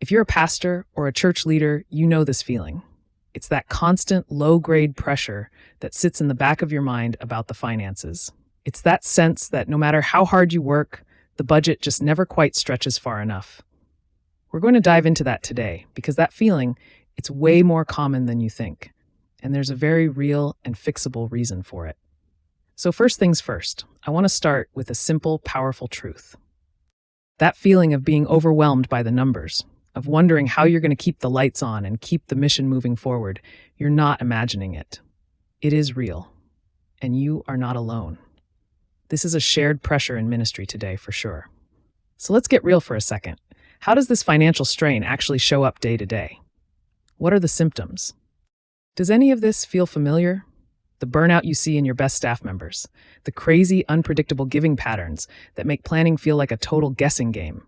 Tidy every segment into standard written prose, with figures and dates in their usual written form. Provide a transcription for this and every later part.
If you're a pastor or a church leader, you know this feeling. It's that constant low-grade pressure that sits in the back of your mind about the finances. It's that sense that no matter how hard you work, the budget just never quite stretches far enough. We're going to dive into that today because that feeling, it's way more common than you think. And there's a very real and fixable reason for it. So first things first, I want to start with a simple, powerful truth. That feeling of being overwhelmed by the numbers, of wondering how you're going to keep the lights on and keep the mission moving forward, you're not imagining it. It is real, and you are not alone. This is a shared pressure in ministry today, for sure. So let's get real for a second. How does this financial strain actually show up day to day? What are the symptoms? Does any of this feel familiar? The burnout you see in your best staff members, the crazy, unpredictable giving patterns that make planning feel like a total guessing game,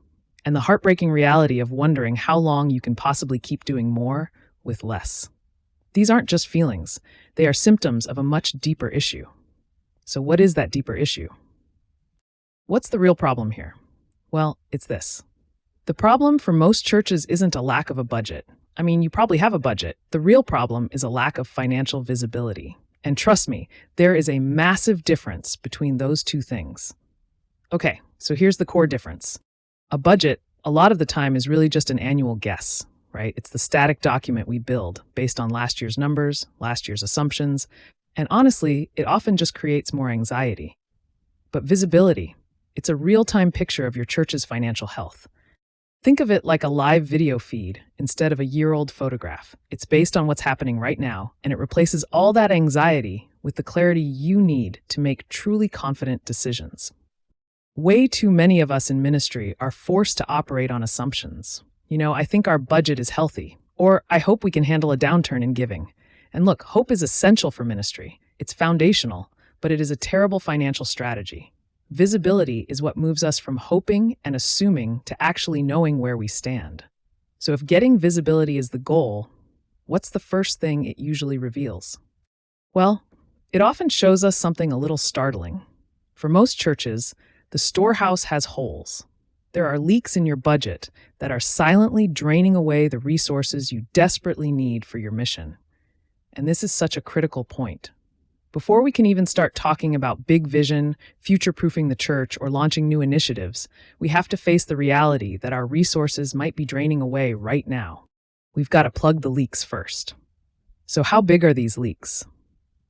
and the heartbreaking reality of wondering how long you can possibly keep doing more with less. These aren't just feelings, they are symptoms of a much deeper issue. So what is that deeper issue? What's the real problem here? Well, it's this. The problem for most churches isn't a lack of a budget. I mean, you probably have a budget. The real problem is a lack of financial visibility. And trust me, there is a massive difference between those two things. Okay, so here's the core difference. A budget, a lot of the time, is really just an annual guess, right? It's the static document we build based on last year's numbers, last year's assumptions, and honestly, it often just creates more anxiety. But visibility, it's a real-time picture of your church's financial health. Think of it like a live video feed instead of a year-old photograph. It's based on what's happening right now, and it replaces all that anxiety with the clarity you need to make truly confident decisions. Way too many of us in ministry are forced to operate on assumptions. I think our budget is healthy, or I hope we can handle a downturn in giving. And look, hope is essential for ministry. It's foundational, but it is a terrible financial strategy. Visibility is what moves us from hoping and assuming to actually knowing where we stand. So if getting visibility is the goal, what's the first thing it usually reveals? Well, it often shows us something a little startling. For most churches, the storehouse has holes. There are leaks in your budget that are silently draining away the resources you desperately need for your mission. And this is such a critical point. Before we can even start talking about big vision, future-proofing the church, or launching new initiatives, we have to face the reality that our resources might be draining away right now. We've got to plug the leaks first. So how big are these leaks?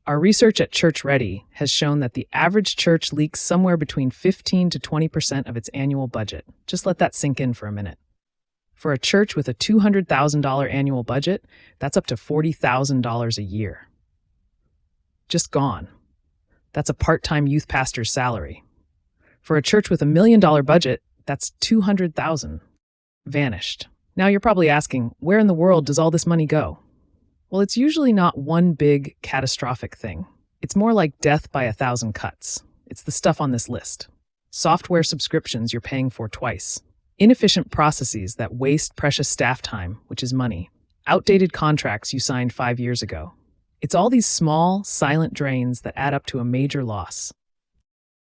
Our research at Church Ready has shown that the average church leaks somewhere between 15 to 20% of its annual budget. Just let that sink in for a minute. For a church with a $200,000 annual budget, that's up to $40,000 a year. Just gone. That's a part-time youth pastor's salary. For a church with $1 million budget, that's $200,000. Vanished. Now you're probably asking, where in the world does all this money go? Well, it's usually not one big, catastrophic thing. It's more like death by 1,000 cuts. It's the stuff on this list. Software subscriptions you're paying for twice. Inefficient processes that waste precious staff time, which is money. Outdated contracts you signed 5 years ago. It's all these small, silent drains that add up to a major loss.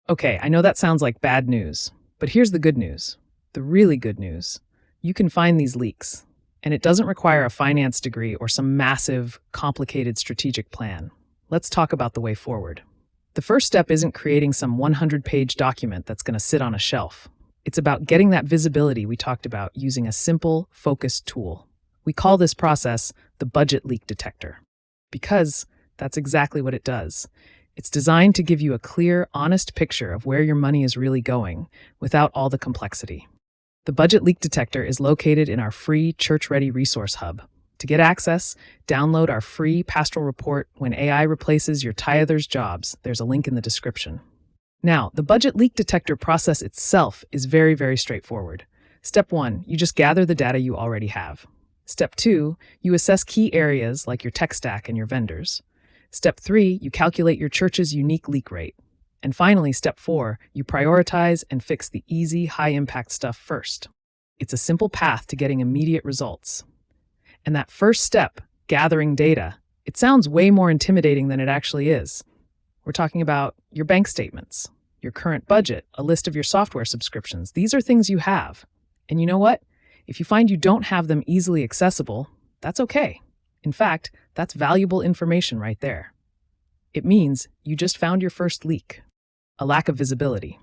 Okay, I know that sounds like bad news, but here's the good news. The really good news. You can find these leaks, and it doesn't require a finance degree or some massive, complicated strategic plan. Let's talk about the way forward. The first step isn't creating some 100-page document that's going to sit on a shelf. It's about getting that visibility we talked about using a simple, focused tool. We call this process the budget leak detector. Because that's exactly what it does. It's designed to give you a clear, honest picture of where your money is really going without all the complexity. The Budget Leak Detector is located in our free Church Ready resource hub. To get access, download our free pastoral report When AI Replaces Your Tithers' Jobs. There's a link in the description. Now, the Budget Leak Detector process itself is very, very straightforward. Step 1, you just gather the data you already have. Step 2, you assess key areas like your tech stack and your vendors. Step 3, you calculate your church's unique leak rate. And finally, step 4, you prioritize and fix the easy, high-impact stuff first. It's a simple path to getting immediate results. And that first step, gathering data, it sounds way more intimidating than it actually is. We're talking about your bank statements, your current budget, a list of your software subscriptions. These are things you have. And you know what? If you find you don't have them easily accessible, that's okay. In fact, that's valuable information right there. It means you just found your first leak, a lack of visibility.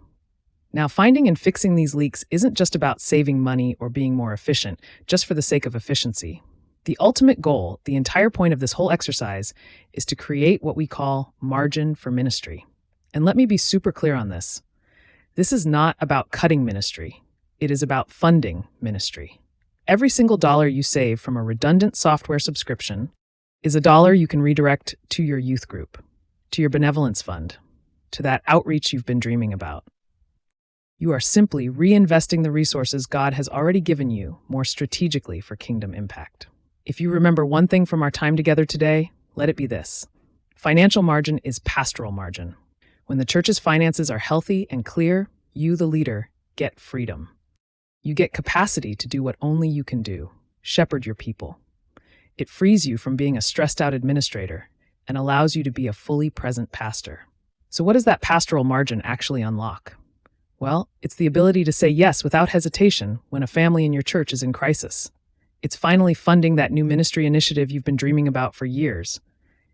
Now, finding and fixing these leaks isn't just about saving money or being more efficient, just for the sake of efficiency. The ultimate goal, the entire point of this whole exercise, is to create what we call margin for ministry. And let me be super clear on this. This is not about cutting ministry. It is about funding ministry. Every single dollar you save from a redundant software subscription is a dollar you can redirect to your youth group, to your benevolence fund, to that outreach you've been dreaming about. You are simply reinvesting the resources God has already given you more strategically for kingdom impact. If you remember one thing from our time together today, let it be this. Financial margin is pastoral margin. When the church's finances are healthy and clear, you, the leader, get freedom. You get capacity to do what only you can do, shepherd your people. It frees you from being a stressed-out administrator and allows you to be a fully present pastor. So what does that pastoral margin actually unlock? Well, it's the ability to say yes without hesitation when a family in your church is in crisis. It's finally funding that new ministry initiative you've been dreaming about for years.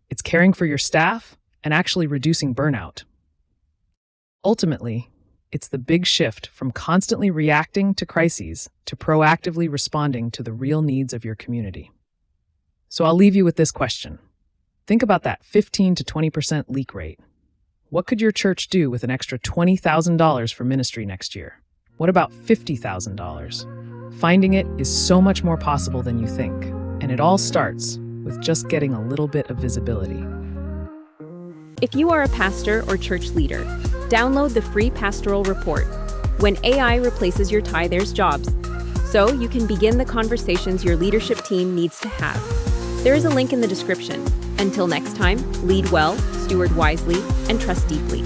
It's caring for your staff and actually reducing burnout. Ultimately, it's the big shift from constantly reacting to crises to proactively responding to the real needs of your community. So I'll leave you with this question. Think about that 15 to 20% leak rate. What could your church do with an extra $20,000 for ministry next year? What about $50,000? Finding it is so much more possible than you think, and it all starts with just getting a little bit of visibility. If you are a pastor or church leader, download the free pastoral report, When AI Replaces Your Tithers' Jobs, so you can begin the conversations your leadership team needs to have. There is a link in the description. Until next time, lead well, steward wisely, and trust deeply.